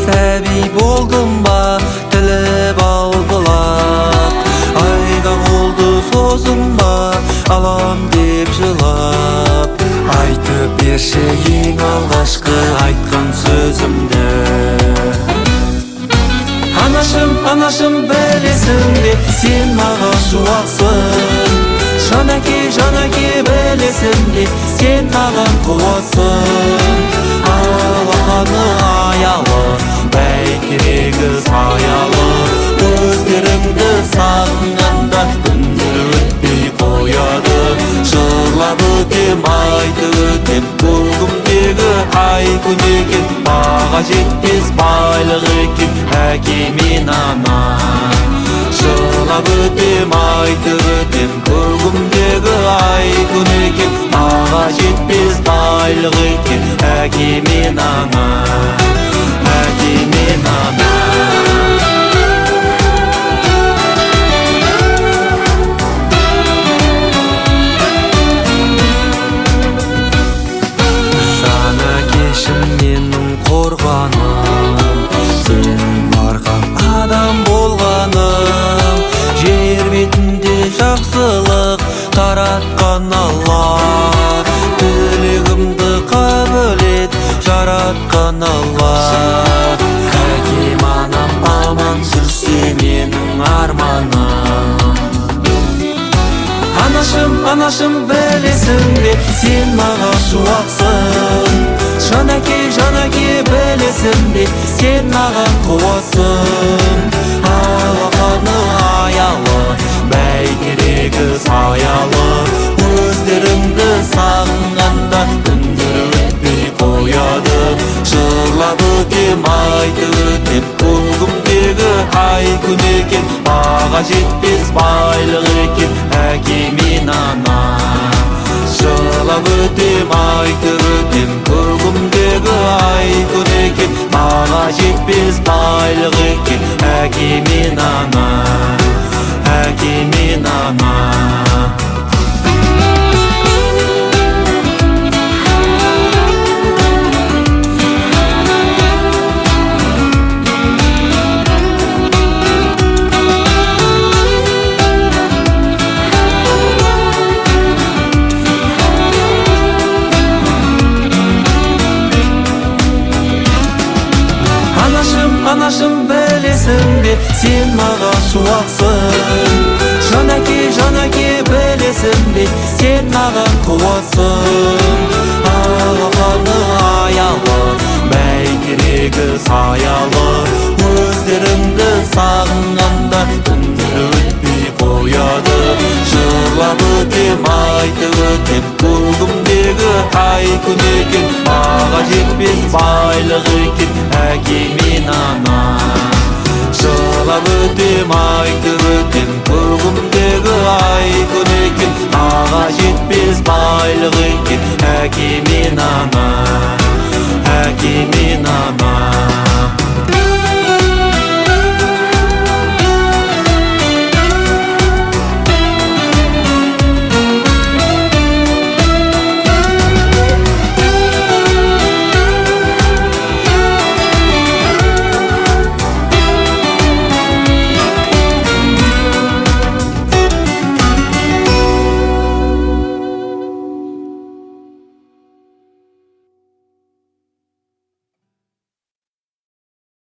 сәби болдым ба, тіліп алғылап, айға қолды созым ба, алам деп жылап. Айтып берші ең алғашқы айтқан сөзімді. Анашым білесің бе, сен маған шуақсың. Жанаке білесің бе, сен маған қуатсың. Алақаны аялы, бәйтерегі саялы, көздеріңді сағынғанда күндер өтпей қояды. Жырлап өтем, айтып өтем, көгімдегі ай күн екен, баға жетпес байлық екен әке мен ана. Жырлап өтем, айтып өтем, көгімдегі ай күн екен, баға жетпес байлық екен әке мен ана, әке мен ана. Менің қорғаным, сенің арқаң адам болғаным. Жер бетінде жақсылық таратқан Алла, тілегімді қабыл ет жаратқан Алла. Әкем анам аман жүрсе менің арманым. Анашым білесің бе, сен маған шуақсың. Жанаке білесің бе, сен маған қуатсың. Алақаны аялы, бәйтерегі саялы, өздеріңді сағынғанда күндер өтпей қояды. Жырлап өтем, айтып өтем, көгімдегі ай күн екен, баға жетпес байлық екен әке мен ана. Жырлап өтем, айтып өтем, көгімдегі ай күн екен, баға жетпес байлық екен әке мен ана, әке мен ана. Анашым білесің бе, сен маған шуақсың. Жанаке білесің бе, сен маған қуатсың. Алақаны аялы, бәйтерегі саялы, өздеріңді сағынғанда күндер өтпей қояды. Жырлап өтем, айтып өтем, көгімдегі ай күн екен, баға жетпес байлық екен әке мен ана. Жырлап өтем, айтып өтем, көгімдегі ай күн екен, баға жетпес байлық екен әке мен ана, әке мен ана.